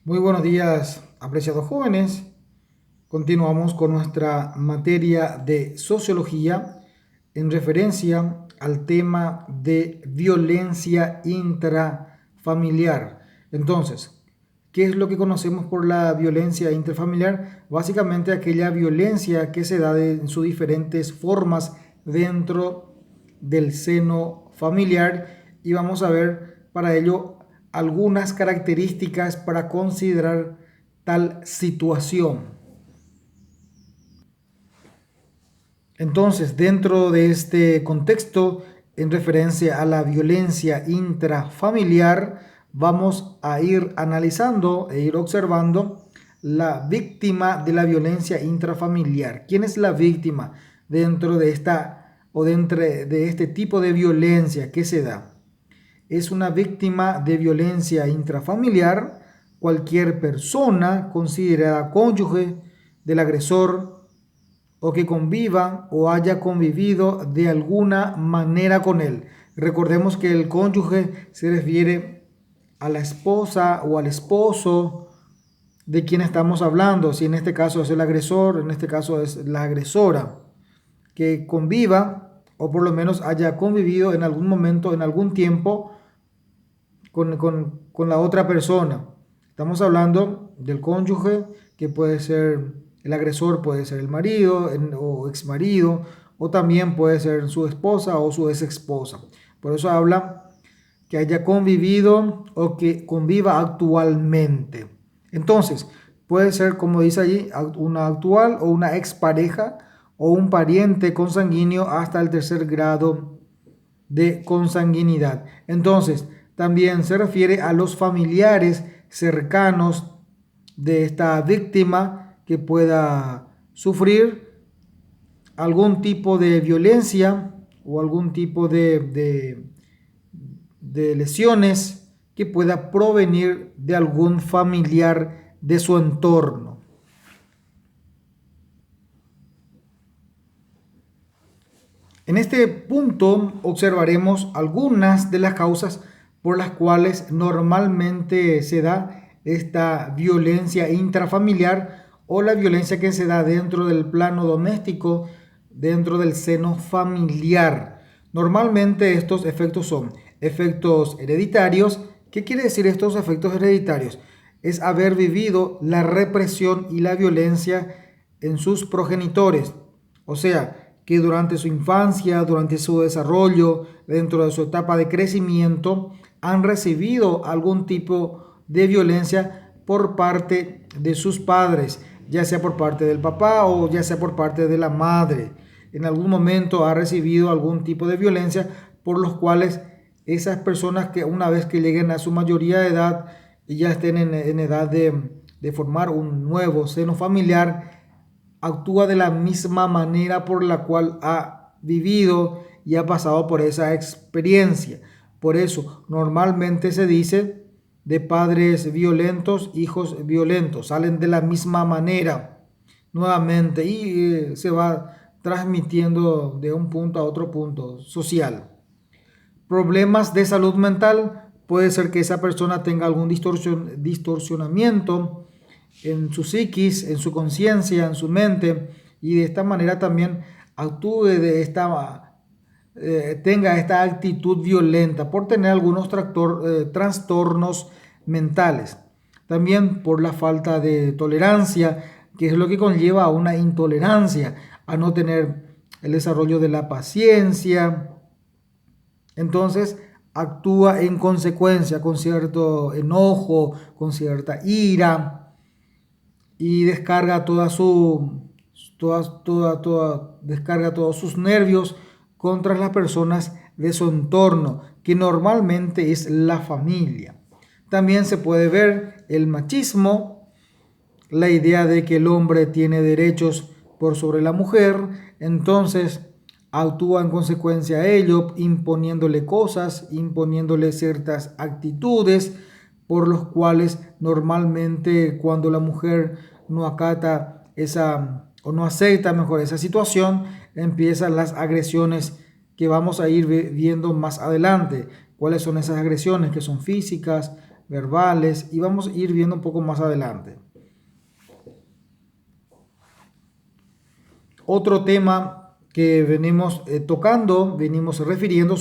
Muy buenos días, apreciados jóvenes. Continuamos con nuestra materia de sociología en referencia al tema de violencia intrafamiliar. Entonces, ¿qué es lo que conocemos por la violencia intrafamiliar? Básicamente aquella violencia que se da en sus diferentes formas dentro del seno familiar, y vamos a ver para ello algunas características para considerar tal situación. Entonces, dentro de este contexto, en referencia a la violencia intrafamiliar, vamos a ir analizando e ir observando la víctima de la violencia intrafamiliar. ¿Quién es la víctima dentro de esta o dentro de este tipo de violencia que se da? Es una víctima de violencia intrafamiliar cualquier persona considerada cónyuge del agresor o que conviva o haya convivido de alguna manera con él. Recordemos que el cónyuge se refiere a la esposa o al esposo de quien estamos hablando. Si en este caso es el agresor, en este caso es la agresora, que conviva o por lo menos haya convivido en algún momento, en algún tiempo con la otra persona. Estamos hablando del cónyuge, que puede ser el agresor, puede ser el marido o exmarido, o también puede ser su esposa o su ex esposa. Por eso habla que haya convivido o que conviva actualmente. Entonces, puede ser, como dice allí, una actual o una expareja o un pariente consanguíneo hasta el tercer grado de consanguinidad. Entonces, también se refiere a los familiares cercanos de esta víctima que pueda sufrir algún tipo de violencia o algún tipo de lesiones que pueda provenir de algún familiar de su entorno. En este punto observaremos algunas de las causas por las cuales normalmente se da esta violencia intrafamiliar o la violencia que se da dentro del plano doméstico, dentro del seno familiar. Normalmente estos efectos son efectos hereditarios. ¿Qué quiere decir estos efectos hereditarios? Es haber vivido la represión y la violencia en sus progenitores. O sea, que durante su infancia, durante su desarrollo, dentro de su etapa de crecimiento, han recibido algún tipo de violencia por parte de sus padres, ya sea por parte del papá o ya sea por parte de la madre. En algún momento ha recibido algún tipo de violencia por los cuales esas personas, que una vez que lleguen a su mayoría de edad y ya estén en edad de formar un nuevo seno familiar, actúa de la misma manera por la cual ha vivido y ha pasado por esa experiencia. Por eso normalmente se dice de padres violentos, hijos violentos, salen de la misma manera nuevamente y se va transmitiendo de un punto a otro punto social. Problemas de salud mental, puede ser que esa persona tenga algún distorsionamiento en su psiquis, en su conciencia, en su mente, y de esta manera también actúe tenga esta actitud violenta por tener algunos trastornos mentales. También por la falta de tolerancia, que es lo que conlleva a una intolerancia, a no tener el desarrollo de la paciencia. Entonces actúa en consecuencia, con cierto enojo, con cierta ira, y descarga descarga todos sus nervios contra las personas de su entorno, que normalmente es la familia. También se puede ver el machismo, la idea de que el hombre tiene derechos por sobre la mujer. Entonces actúa en consecuencia a ello, imponiéndole cosas, imponiéndole ciertas actitudes, por los cuales normalmente cuando la mujer no acata esa o no acepta mejor esa situación, empiezan las agresiones que vamos a ir viendo más adelante. ¿Cuáles son esas agresiones? Que son físicas, verbales, y vamos a ir viendo un poco más adelante. Otro tema que venimos tocando, venimos refiriendo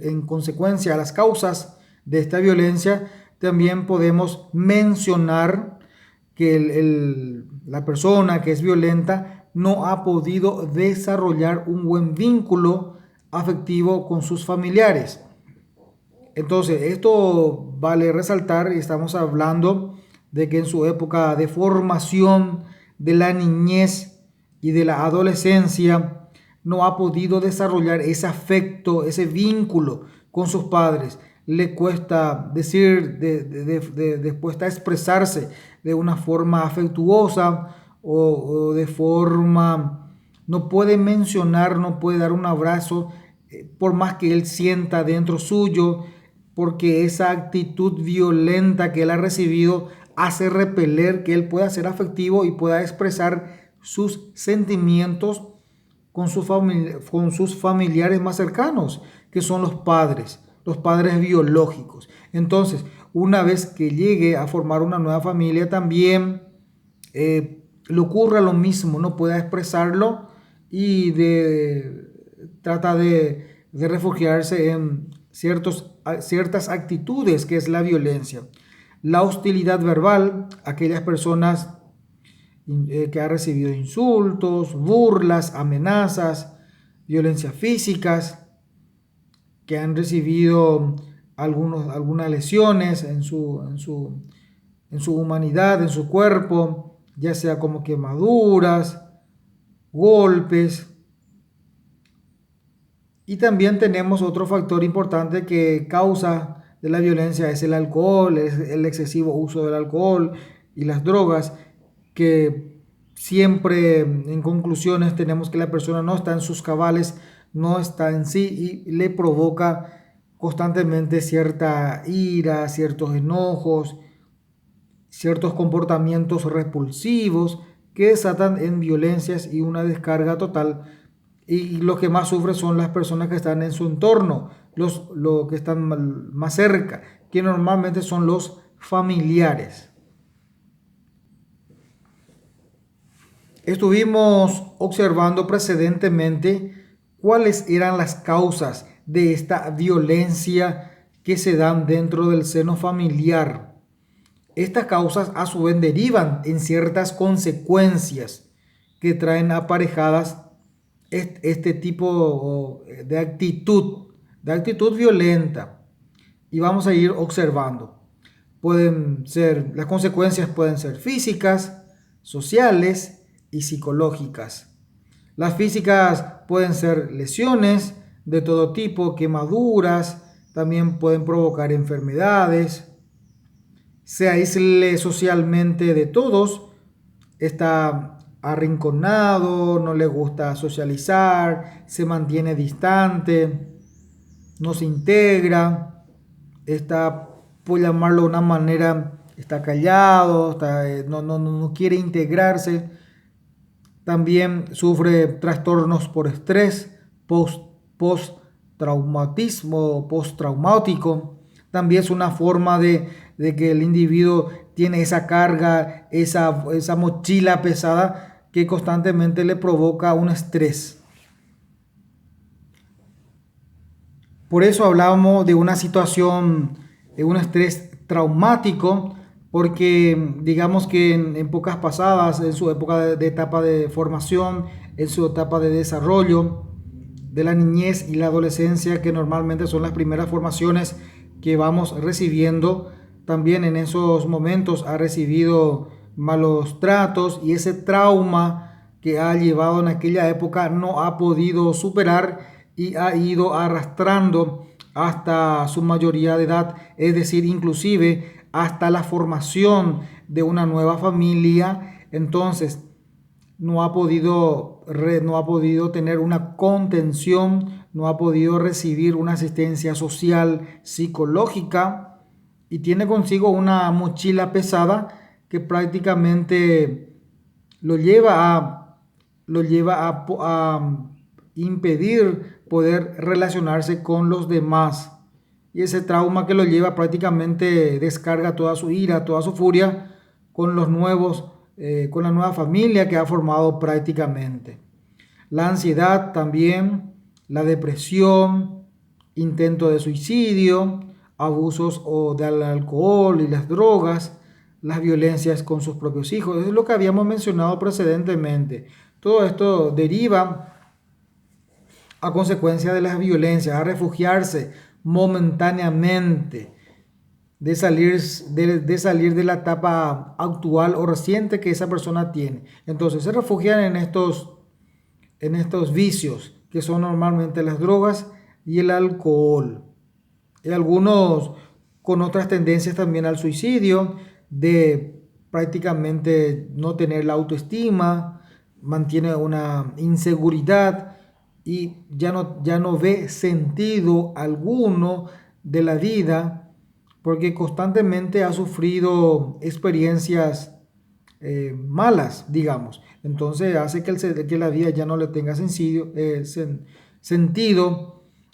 en consecuencia a las causas de esta violencia. También podemos mencionar que la persona que es violenta no ha podido desarrollar un buen vínculo afectivo con sus familiares. Entonces, esto vale resaltar, y estamos hablando de que en su época de formación de la niñez y de la adolescencia no ha podido desarrollar ese afecto, ese vínculo con sus padres. Le cuesta decir, cuesta expresarse de una forma afectuosa o de forma, no puede mencionar, no puede dar un abrazo, por más que él sienta dentro suyo, porque esa actitud violenta que él ha recibido hace repeler que él pueda ser afectivo y pueda expresar sus sentimientos con sus familiares más cercanos, que son los padres biológicos. Entonces, una vez que llegue a formar una nueva familia, también le ocurra lo mismo, no pueda expresarlo y trata de refugiarse en ciertas actitudes que es la violencia. La hostilidad verbal, aquellas personas que han recibido insultos, burlas, amenazas, violencias físicas, que han recibido algunas lesiones en su humanidad, en su cuerpo, ya sea como quemaduras, golpes. Y también tenemos otro factor importante que causa de la violencia, es el alcohol, es el excesivo uso del alcohol y las drogas, que siempre en conclusiones tenemos que la persona no está en sus cabales, no está en sí, y le provoca constantemente cierta ira, ciertos enojos, ciertos comportamientos repulsivos que desatan en violencias y una descarga total. Y los que más sufren son las personas que están en su entorno, los que están más cerca, que normalmente son los familiares. Estuvimos observando precedentemente cuáles eran las causas de esta violencia que se dan dentro del seno familiar. Estas causas a su vez derivan en ciertas consecuencias que traen aparejadas este tipo de actitud violenta. Y vamos a ir observando. Las consecuencias pueden ser físicas, sociales y psicológicas. Las físicas pueden ser lesiones de todo tipo, quemaduras, también pueden provocar enfermedades. Se aísle socialmente de todos, está arrinconado, no le gusta socializar, se mantiene distante, no se integra, está, por llamarlo de una manera, está callado, no quiere integrarse. También sufre trastornos por estrés, postraumatismo, postraumático. También es una forma de que el individuo tiene esa carga, esa mochila pesada que constantemente le provoca un estrés. Por eso hablábamos de una situación, de un estrés traumático, porque digamos que en épocas pasadas, en su época de etapa de formación, en su etapa de desarrollo de la niñez y la adolescencia, que normalmente son las primeras formaciones que vamos recibiendo, también en esos momentos ha recibido malos tratos, y ese trauma que ha llevado en aquella época no ha podido superar y ha ido arrastrando hasta su mayoría de edad, es decir, inclusive hasta la formación de una nueva familia. Entonces no ha podido tener una contención, no ha podido recibir una asistencia social, psicológica, y tiene consigo una mochila pesada que prácticamente lo lleva a impedir poder relacionarse con los demás. y ese trauma que lo lleva prácticamente descarga toda su ira, toda su furia con los nuevos, con la nueva familia que ha formado prácticamente. La ansiedad también, la depresión, intento de suicidio, abusos o del alcohol y las drogas, las violencias con sus propios hijos. Es lo que habíamos mencionado precedentemente. Todo esto deriva a consecuencia de las violencias, a refugiarse momentáneamente de salir de la etapa actual o reciente que esa persona tiene. Entonces se refugian en estos vicios que son normalmente las drogas y el alcohol. Y algunos con otras tendencias también al suicidio, de prácticamente no tener la autoestima, mantiene una inseguridad y ya no ve sentido alguno de la vida porque constantemente ha sufrido experiencias malas, digamos. Entonces hace que la vida ya no le tenga sentido,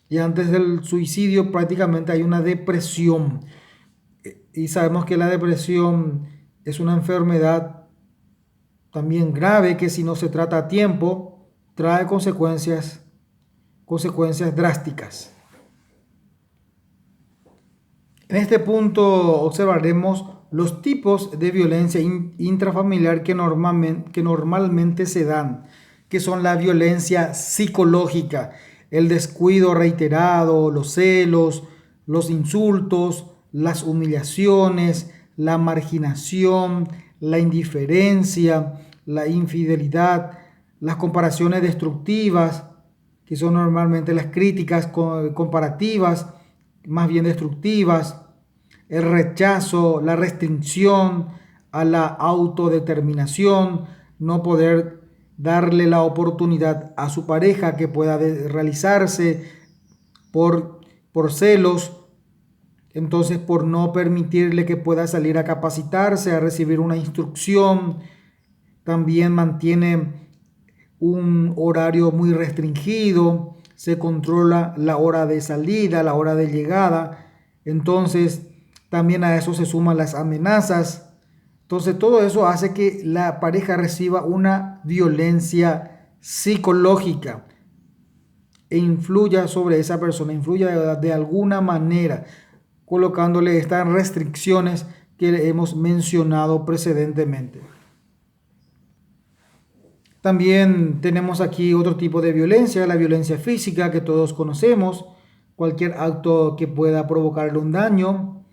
y antes del suicidio prácticamente hay una depresión. Y sabemos que la depresión es una enfermedad también grave que si no se trata a tiempo trae consecuencias drásticas. En este punto observaremos los tipos de violencia intrafamiliar que normalmente se dan, que son la violencia psicológica, el descuido reiterado, los celos, los insultos, las humillaciones, la marginación, la indiferencia, la infidelidad, las comparaciones destructivas, que son normalmente las críticas comparativas, más bien destructivas, el rechazo, la restricción a la autodeterminación, no poder darle la oportunidad a su pareja que pueda realizarse por celos, entonces por no permitirle que pueda salir a capacitarse, a recibir una instrucción. También mantiene un horario muy restringido, se controla la hora de salida, la hora de llegada. Entonces también a eso se suman las amenazas. Entonces todo eso hace que la pareja reciba una violencia psicológica e influya sobre esa persona, influya de alguna manera, colocándole estas restricciones que hemos mencionado precedentemente. También tenemos aquí otro tipo de violencia, la violencia física que todos conocemos, cualquier acto que pueda provocarle un daño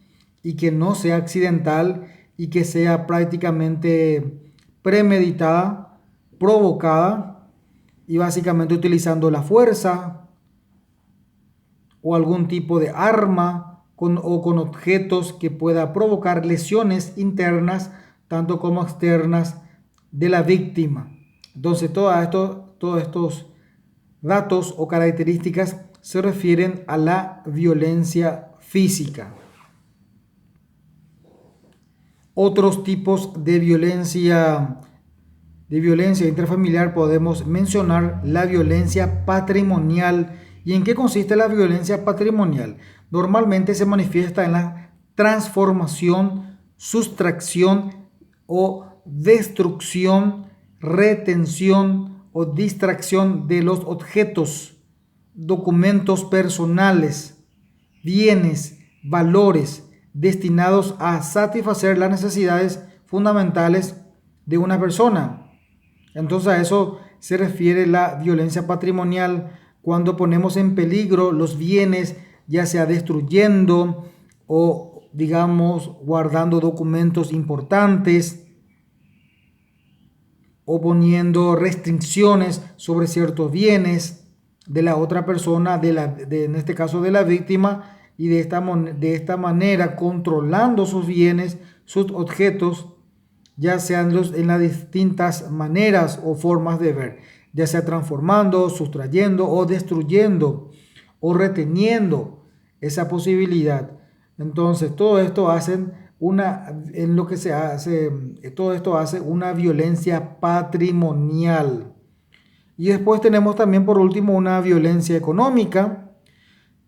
y que no sea accidental y que sea prácticamente premeditada, provocada y básicamente utilizando la fuerza o algún tipo de arma o con objetos que pueda provocar lesiones internas tanto como externas de la víctima. Entonces todos estos datos o características se refieren a la violencia física. Otros tipos de violencia intrafamiliar podemos mencionar la violencia patrimonial. ¿Y en qué consiste la violencia patrimonial? Normalmente se manifiesta en la transformación, sustracción o destrucción, retención o distracción de los objetos, documentos personales, bienes, valores destinados a satisfacer las necesidades fundamentales de una persona. Entonces a eso se refiere la violencia patrimonial, cuando ponemos en peligro los bienes, ya sea destruyendo o, digamos, guardando documentos importantes o poniendo restricciones sobre ciertos bienes de la otra persona, en este caso de la víctima, y de esta manera controlando sus bienes, sus objetos, ya sean en las distintas maneras o formas de ver, ya sea transformando, sustrayendo o destruyendo o reteniendo esa posibilidad. Entonces todo esto hace una violencia patrimonial. Y después tenemos también por último una violencia económica,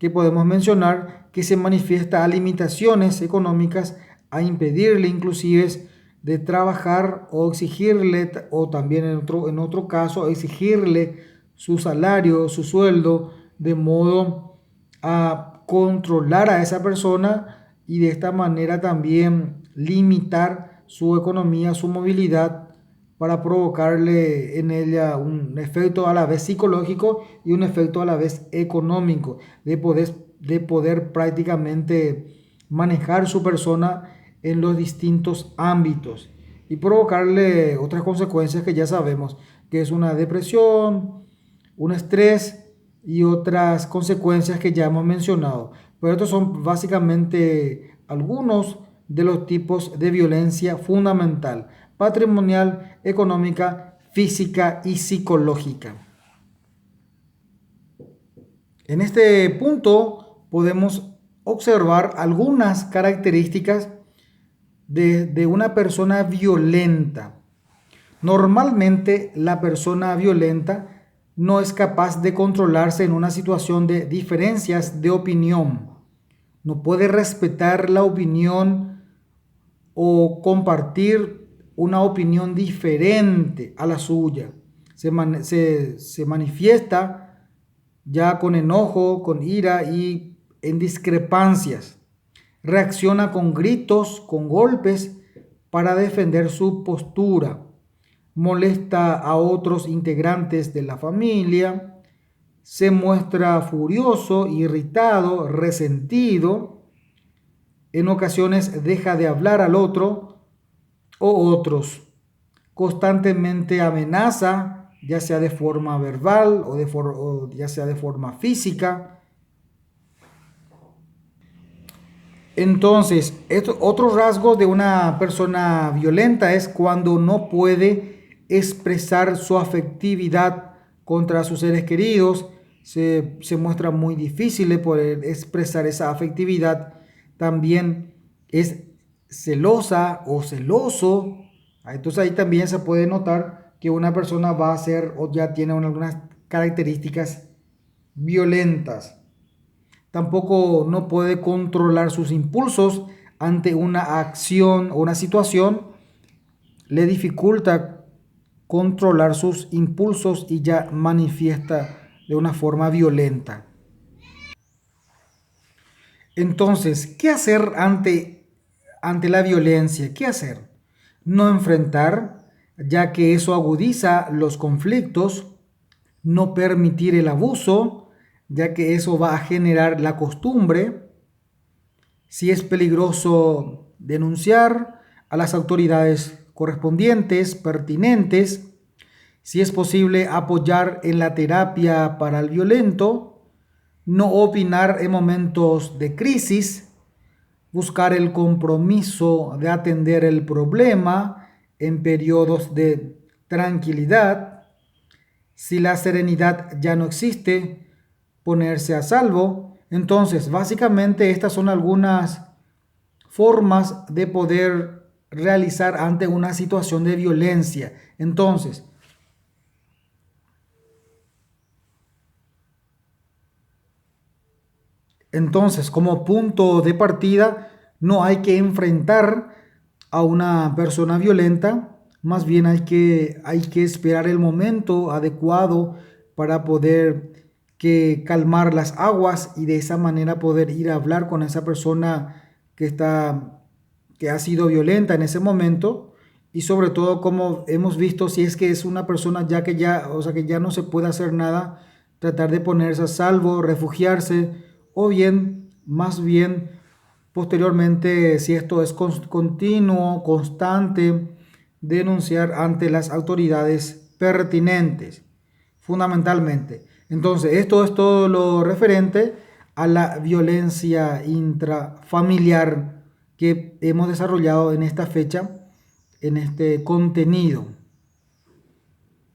que podemos mencionar que se manifiesta a limitaciones económicas, a impedirle inclusive de trabajar o exigirle, o también en otro caso, exigirle su salario, su sueldo, de modo a controlar a esa persona y de esta manera también limitar su economía, su movilidad, para provocarle en ella un efecto a la vez psicológico y un efecto a la vez económico, de poder prácticamente manejar su persona en los distintos ámbitos y provocarle otras consecuencias que ya sabemos, que es una depresión, un estrés y otras consecuencias que ya hemos mencionado. Pero estos son básicamente algunos de los tipos de violencia fundamental: patrimonial, económica, física y psicológica. En este punto podemos observar algunas características de una persona violenta. Normalmente la persona violenta no es capaz de controlarse en una situación de diferencias de opinión. No puede respetar la opinión o compartir una opinión diferente a la suya. Se manifiesta ya con enojo, con ira y en discrepancias. Reacciona con gritos, con golpes para defender su postura. Molesta a otros integrantes de la familia. Se muestra furioso, irritado, resentido. En ocasiones deja de hablar al otro o otros. Constantemente amenaza, ya sea de forma verbal o ya sea de forma física. Entonces, otro rasgo de una persona violenta es cuando no puede expresar su afectividad contra sus seres queridos. Se muestra muy difícil de poder expresar esa afectividad. También es celosa o celoso. Entonces ahí también se puede notar que una persona va a ser o ya tiene algunas características violentas. Tampoco no puede controlar sus impulsos ante una acción o una situación. Le dificulta controlar sus impulsos y ya manifiesta de una forma violenta. Entonces, ¿qué hacer ante la violencia? ¿Qué hacer? No enfrentar, ya que eso agudiza los conflictos. No permitir el abuso, ya que eso va a generar la costumbre. Si es peligroso, denunciar a las autoridades correspondientes, pertinentes. Si es posible, apoyar en la terapia para el violento. No opinar en momentos de crisis. Buscar el compromiso de atender el problema en periodos de tranquilidad. Si la serenidad ya no existe, ponerse a salvo. Entonces, básicamente estas son algunas formas de poder realizar ante una situación de violencia. Entonces, como punto de partida, no hay que enfrentar a una persona violenta, más bien hay que esperar el momento adecuado para poder calmar las aguas y de esa manera poder ir a hablar con esa persona que ha sido violenta en ese momento. Y sobre todo, como hemos visto, si es que es una persona o sea, que ya no se puede hacer nada, tratar de ponerse a salvo, refugiarse, o bien, más bien, posteriormente, si esto es continuo, constante, denunciar ante las autoridades pertinentes, fundamentalmente. Entonces, esto es todo lo referente a la violencia intrafamiliar que hemos desarrollado en esta fecha, en este contenido.